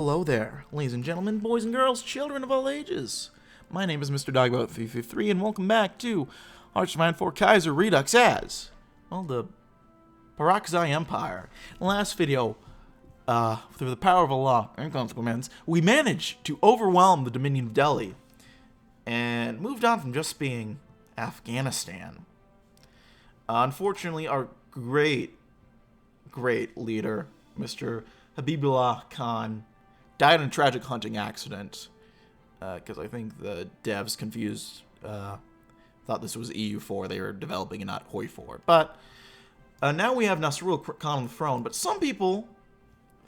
Hello there, ladies and gentlemen, boys and girls, children of all ages. My name is Mr. DB333, and welcome back to Archman for Kaiserredux as, well, the Parakzai Empire. In the last video, through the power of Allah and consequence, we managed to overwhelm the Dominion of Delhi and moved on from just being Afghanistan. Unfortunately, our great leader, Mr. Habibullah Khan, died in a tragic hunting accident, because I think the devs confused, thought this was EU4 they were developing and not HoI 4. But now we have Nasrullah Khan on the throne, but some people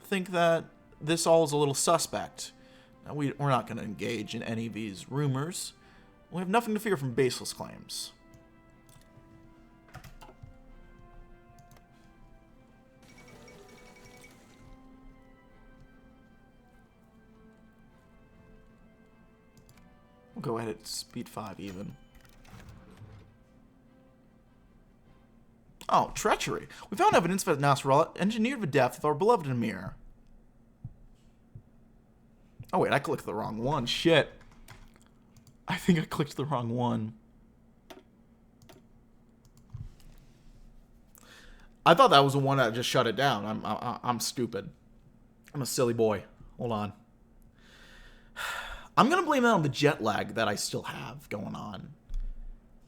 think that this all is a little suspect. Now, we're not going to engage in any of these rumors. We have nothing to fear from baseless claims. We'll go ahead at speed 5 even. Oh, treachery. We found evidence that Nasrullah engineered the death of our beloved Emir. Oh wait, I clicked the wrong one. Shit. I think I clicked the wrong one. I thought that was the one that just shut it down. I'm stupid. I'm a silly boy. Hold on. I'm gonna blame that on the jet lag that I still have going on,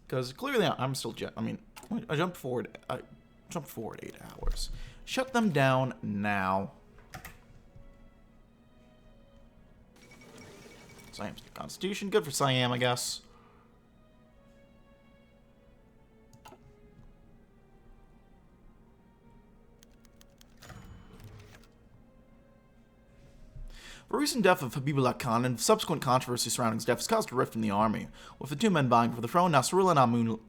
because clearly I'm still I jumped forward 8 hours. Shut them down now. Siam's new constitution, good for Siam, I guess. The recent death of Habibullah Khan and subsequent controversy surrounding his death has caused a rift in the army. With the two men vying for the throne, Nasrullah and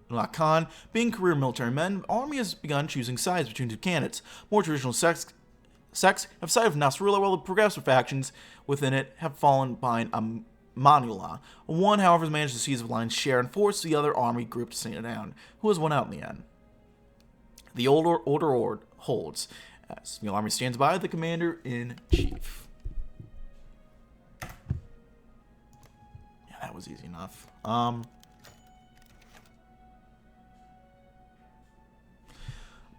Amullah Khan being career military men, the army has begun choosing sides between two candidates. More traditional sects have sided with Nasrullah, while the progressive factions within it have fallen behind Amanullah. One, however, has managed to seize the lion's share and force the other army group to stand down, who has won out in the end. The order holds, as the army stands by the commander-in-chief. That was easy enough.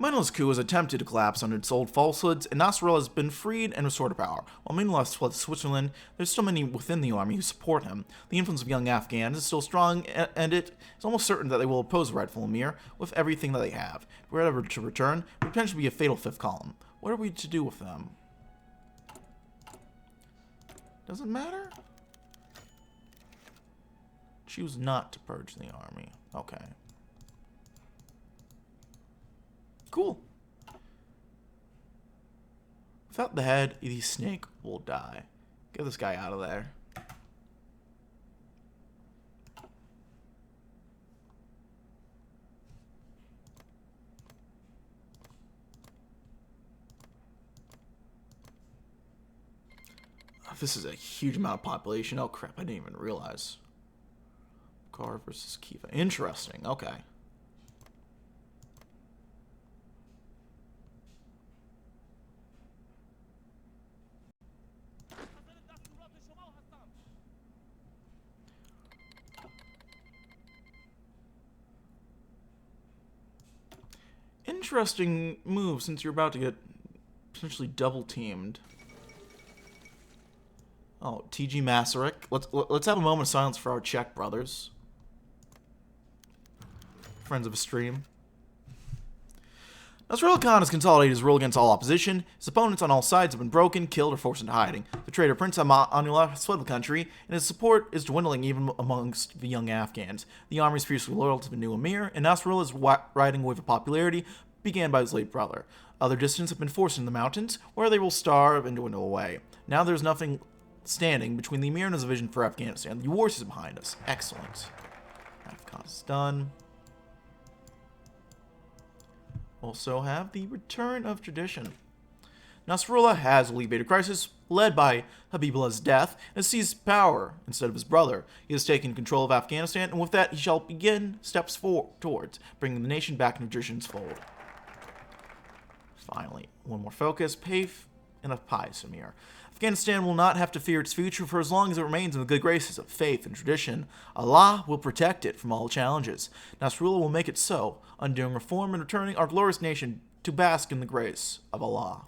Manuel's coup has attempted to collapse under its old falsehoods, and Nasrullah has been freed and restored to power. While Manuel has fled to Switzerland, there's still many within the army who support him. The influence of young Afghans is still strong, and it is almost certain that they will oppose the rightful emir with everything that they have. If we're ever to return, it would potentially be a fatal fifth column. What are we to do with them? Does it matter? Choose not to purge the army. Okay. Cool. Without the head, the snake will die. Get this guy out of there. This is a huge amount of population. Oh crap, I didn't even realize. Kar versus Kiva. Interesting. Okay. Interesting move, since you're about to get potentially double teamed. Oh, TG Masaryk. Let's have a moment of silence for our Czech brothers. Friends of a stream. Nasrullah Khan has consolidated his rule against all opposition. His opponents on all sides have been broken, killed, or forced into hiding. The traitor Prince Amanullah has fled the country, and his support is dwindling even amongst the young Afghans. The army is fiercely loyal to the new emir, and Nasrullah's riding wave of popularity began by his late brother. Other dissidents have been forced into the mountains, where they will starve and dwindle away. Now there's nothing standing between the emir and his vision for Afghanistan. The war is behind us. Excellent. Afghan is done. Also have the return of tradition. Nasrullah has alleviated crisis led by Habibullah's death and has seized power instead of his brother. He has taken control of Afghanistan, and with that he shall begin steps towards bringing the nation back into tradition's fold. Finally, one more focus, Paif and a pious emir. Afghanistan will not have to fear its future for as long as it remains in the good graces of faith and tradition. Allah will protect it from all challenges. Nasrullah will make it so, undoing reform and returning our glorious nation to bask in the grace of Allah.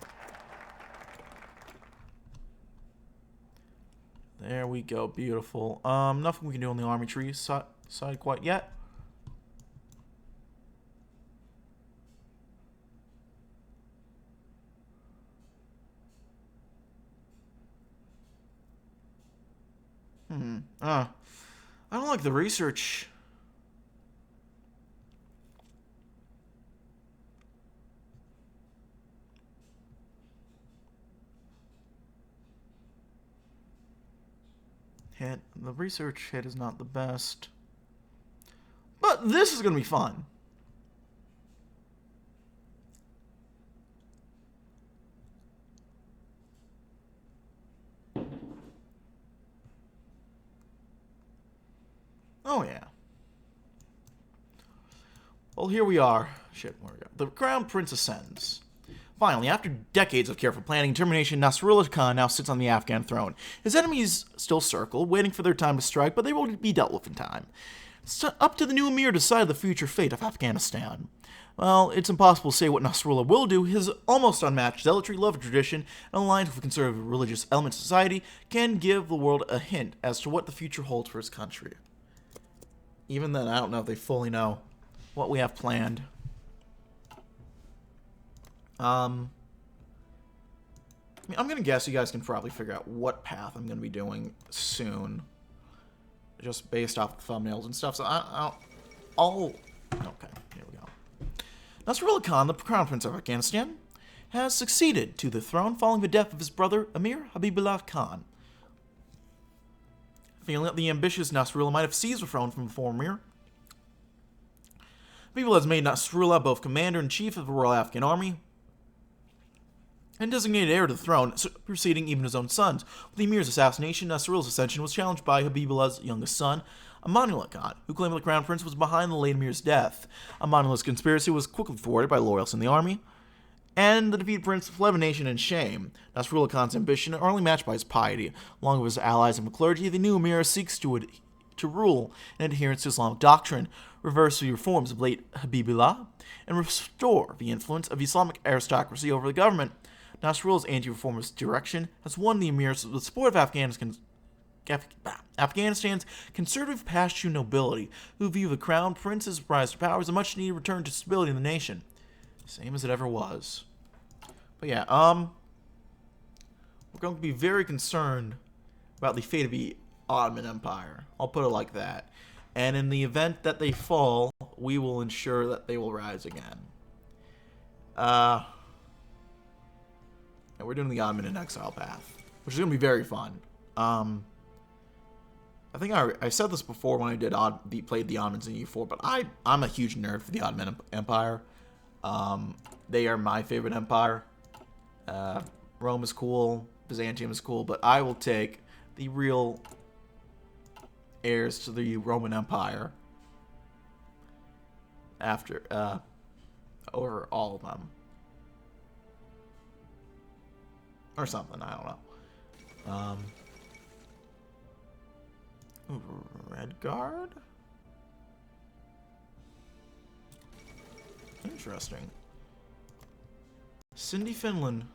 There we go, beautiful. Nothing we can do on the army tree side quite yet. I don't like the research. The research hit is not the best. But this is going to be fun. Oh, yeah. Well, here we are. Shit, where we go. The Crown Prince ascends. Finally, after decades of careful planning and determination, Nasrullah Khan now sits on the Afghan throne. His enemies still circle, waiting for their time to strike, but they will be dealt with in time. It's up to the new emir to decide the future fate of Afghanistan. Well, it's impossible to say what Nasrullah will do. His almost unmatched zealotry, love of tradition, and alliance with conservative religious elements of society can give the world a hint as to what the future holds for his country. Even then, I don't know if they fully know what we have planned. I'm going to guess you guys can probably figure out what path I'm going to be doing soon. Just based off the thumbnails and stuff. So okay, here we go. Nasrullah Khan, the Crown Prince of Afghanistan, has succeeded to the throne following the death of his brother, Amir Habibullah Khan. Feeling that the ambitious Nasrullah might have seized the throne from the former Amir, Habibullah has made Nasrullah both commander-in-chief of the Royal Afghan Army and designated heir to the throne, preceding even his own sons. With the Emir's assassination, Nasrullah's ascension was challenged by Habibullah's youngest son, Amanullah Khan, who claimed the Crown Prince was behind the late Emir's death. Amanullah's conspiracy was quickly thwarted by loyalists in the army, and the defeated prince fled the nation in shame. Nasrullah Khan's ambition are only matched by his piety. Along with his allies and the clergy, the new Emir seeks to rule in adherence to Islamic doctrine, reverse the reforms of late Habibullah, and restore the influence of Islamic aristocracy over the government. Nasrullah's anti-reformist direction has won the Emirs the support of Afghanistan's conservative Pashtun nobility, who view the Crown Prince's rise to power as a much-needed return to stability in the nation. Same as it ever was. But yeah, we're going to be very concerned about the fate of the Ottoman Empire. I'll put it like that. And in the event that they fall, we will ensure that they will rise again. And we're doing the Ottoman in Exile path, which is going to be very fun. I think I said this before when I played the Ottomans in U4, but I'm a huge nerd for the Ottoman Empire. They are my favorite empire. Rome is cool, Byzantium is cool, but I will take the real heirs to the Roman Empire over all of them. Or something, I don't know. Red Guard? Interesting. Cindy Finland.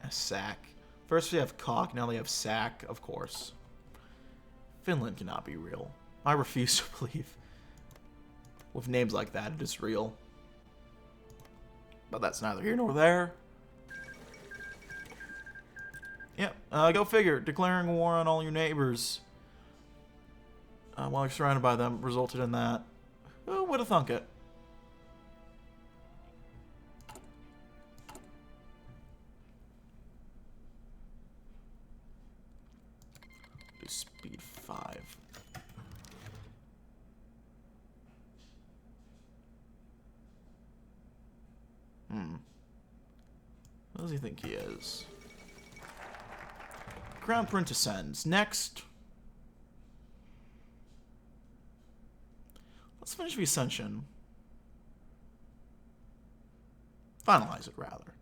Sack. First we have Cock, now they have Sack, of course. Finland cannot be real. I refuse to believe. With names like that, it is real. But that's neither here nor there. Yep, go figure. Declaring war on all your neighbors while you're surrounded by them resulted in that. Who would have thunk it? Do speed 5. What does he think he is? Crown Prince ascends. Next. Let's finish the ascension. Finalize it, rather.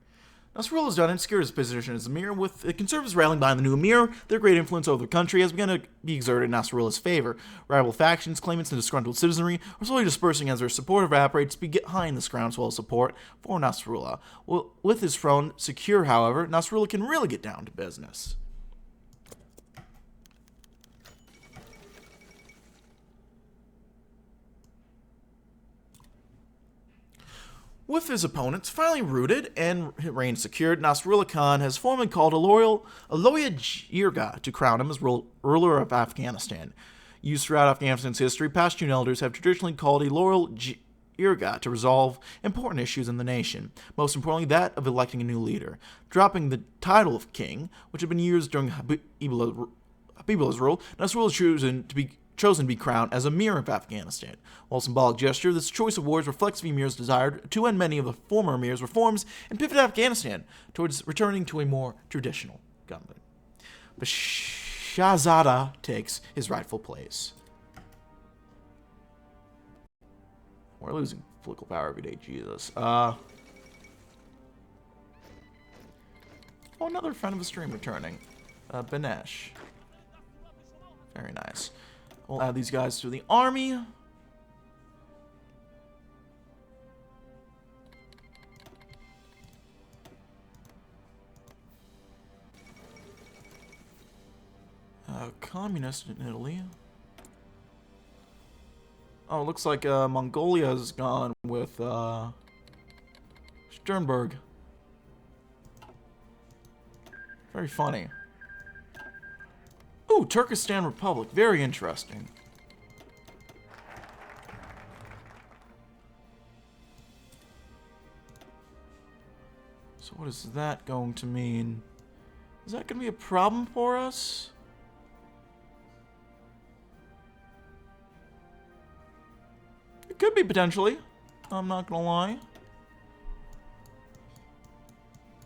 Nasrullah has done it, secured his position as emir, with the conservatives rallying behind the new emir. Their great influence over the country has begun to be exerted in Nasrullah's favor. Rival factions, claimants, and disgruntled citizenry are slowly dispersing as their support evaporates behind this groundswell of support for Nasrullah. With his throne secure, however, Nasrullah can really get down to business. With his opponents finally rooted and reign secured, Nasrullah Khan has formally called Aloya Jirga to crown him as ruler of Afghanistan. Used throughout Afghanistan's history, Pashtun elders have traditionally called Aloya Jirga to resolve important issues in the nation, most importantly that of electing a new leader. Dropping the title of king, which had been used during Habibullah's rule, Nasrullah was chosen to be crowned as Emir of Afghanistan. While a symbolic gesture, this choice of words reflects the Emir's desire to end many of the former Emir's reforms and pivot Afghanistan towards returning to a more traditional government. But Shahzada takes his rightful place. We're losing political power every day, Jesus. Oh, another friend of the stream returning. Banesh. Very nice. We'll add these guys to the army. Communist in Italy. Oh, it looks like Mongolia's gone with Sternberg. Very funny. Ooh, Turkestan Republic. Very interesting. So what is that going to mean? Is that going to be a problem for us? It could be potentially. I'm not going to lie.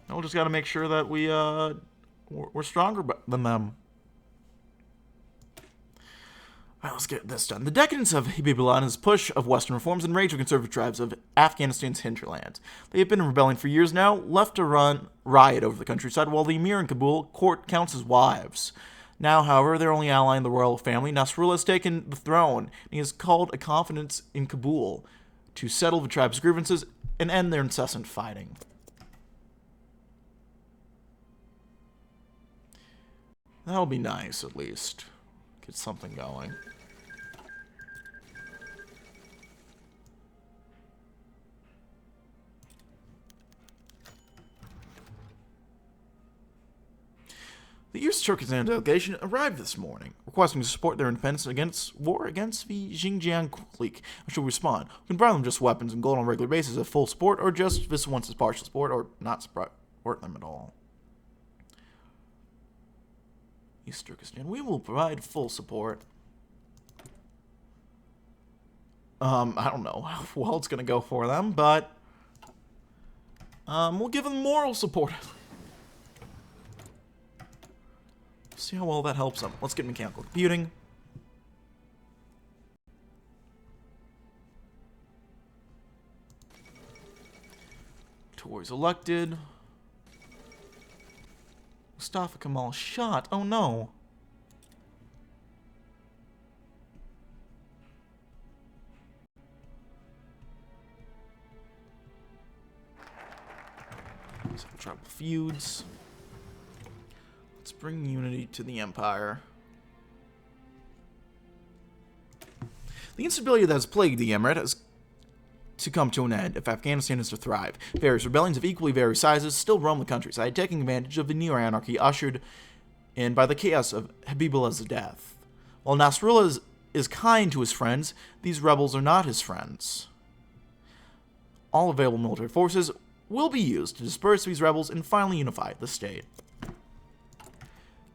We'll just got to make sure that we're stronger than them. Alright, let's get this done. The decadence of Habibullah and his push of Western reforms enraged the conservative tribes of Afghanistan's hinterland. They have been in rebellion for years now, left to run riot over the countryside, while the emir in Kabul court counts as wives. Now, however, their only ally in the royal family, Nasrullah, has taken the throne, and he has called a conference in Kabul to settle the tribe's grievances and end their incessant fighting. That'll be nice, at least. Get something going. The U.S. Turkestan delegation arrived this morning, requesting to support their independence against war against the Xinjiang clique, and should respond. We can provide them just weapons and gold on a regular basis as full support, or just this once as partial support, or not support them at all. East Turkestan, we will provide full support. I don't know how well it's going to go for them, but we'll give them moral support. See how well that helps them. Let's get mechanical computing. Tories elected. Mustafa Kemal shot. Oh no. Several tribal feuds. Let's bring unity to the empire. The instability that has plagued the emirate has to come to an end if Afghanistan is to thrive. Various rebellions of equally various sizes still roam the countryside, taking advantage of the neo-anarchy ushered in by the chaos of Habibullah's death. While Nasrullah is kind to his friends, these rebels are not his friends. All available military forces will be used to disperse these rebels and finally unify the state.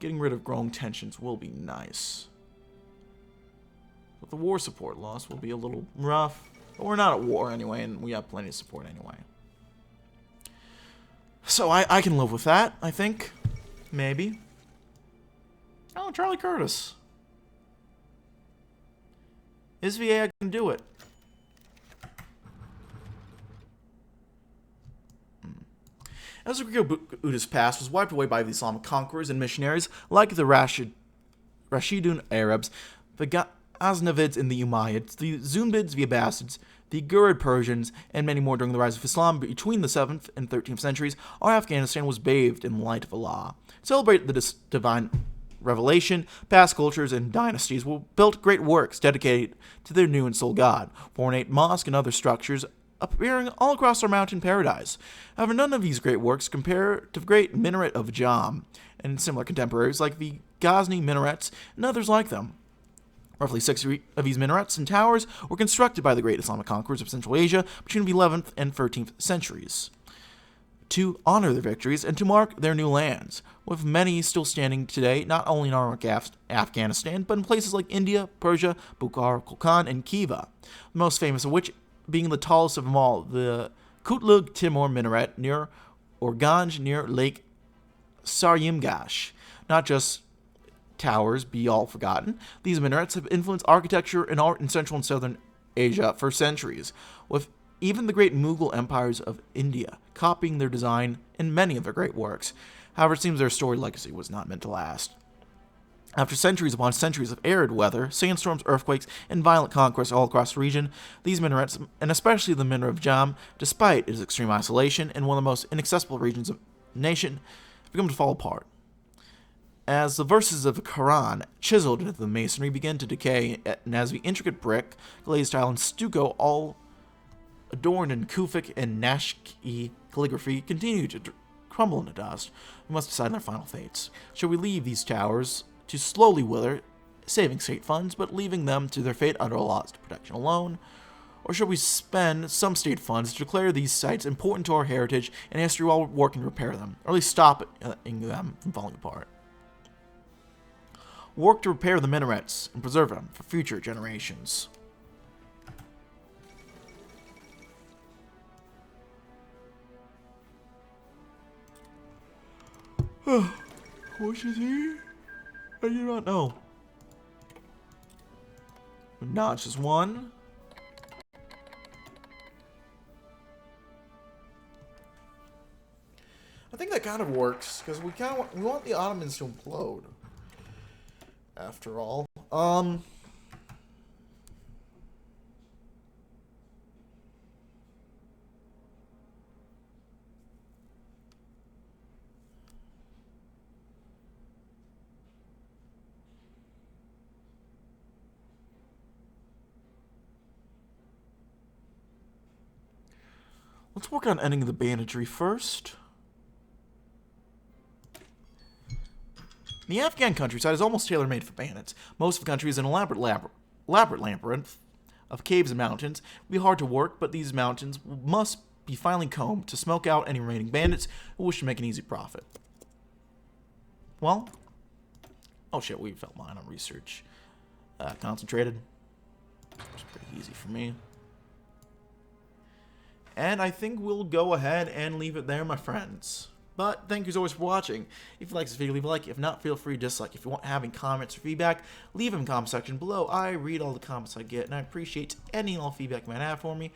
Getting rid of growing tensions will be nice. But the war support loss will be a little rough. But we're not at war anyway, and we have plenty of support anyway. So I can live with that, I think. Maybe. Oh, Charlie Curtis. His VA, I can do it. As the Greek-Oghuz past was wiped away by the Islamic conquerors and missionaries like the Rashidun Arabs, the Ghaznavids and the Umayyads, the Zunbids, the Abbasids, the Ghurid Persians, and many more during the rise of Islam between the 7th and 13th centuries, our Afghanistan was bathed in the light of Allah. To celebrate the divine revelation, past cultures and dynasties built great works dedicated to their new and sole God, ornate mosques and other structures appearing all across our mountain paradise. However, none of these great works compare to the great minaret of Jam and similar contemporaries like the Ghazni minarets and others like them. Roughly 60 of these minarets and towers were constructed by the great Islamic conquerors of Central Asia between the 11th and 13th centuries to honor their victories and to mark their new lands, with many still standing today not only in our Afghanistan, but in places like India, Persia, Bukhara, Kulkan, and Khiva, the most famous of which being the tallest of them all, the Kutlug Timur minaret near Organj near Lake Saryimgash. Not just towers be all forgotten, these minarets have influenced architecture and art in Central and Southern Asia for centuries, with even the great Mughal empires of India copying their design in many of their great works. However, it seems their storied legacy was not meant to last. After centuries upon centuries of arid weather, sandstorms, earthquakes, and violent conquests all across the region, these minarets, and especially the minaret of Jam, despite its extreme isolation in one of the most inaccessible regions of the nation, have begun to fall apart. As the verses of the Quran chiseled into the masonry begin to decay, and as the intricate brick, glazed tile, and stucco, all adorned in Kufic and Nashki calligraphy, continue to crumble into dust, we must decide on our final fates. Shall we leave these towers to slowly wither, saving state funds, but leaving them to their fate under Allah's protection alone? Or should we spend some state funds to declare these sites important to our heritage and history while working to repair them, or at least stopping them from falling apart? Work to repair the minarets and preserve them for future generations. What is he? I do not know. Not just one. I think that kind of works because we want the Ottomans to implode. After all, let's work on ending the banditry first. The Afghan countryside is almost tailor-made for bandits. Most of the country is an elaborate labyrinth of caves and mountains. It will be hard to work, but these mountains must be finely combed to smoke out any remaining bandits who wish to make an easy profit. Well, oh shit, we felt mine on research. Concentrated. It's pretty easy for me. And I think we'll go ahead and leave it there, my friends. But thank you as always for watching. If you like this video, leave a like. If not, feel free to dislike. If you want having comments or feedback, leave them in the comment section below. I read all the comments I get, and I appreciate any and all feedback you might have for me.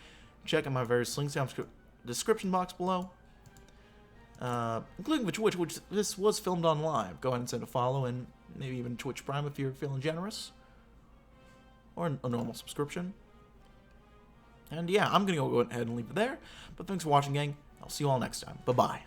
Check out my various links down in the description box below, including the Twitch, which this was filmed on live. Go ahead and send a follow, and maybe even Twitch Prime if you're feeling generous, or a normal subscription. And yeah, I'm going to go ahead and leave it there. But thanks for watching, gang. I'll see you all next time. Bye-bye.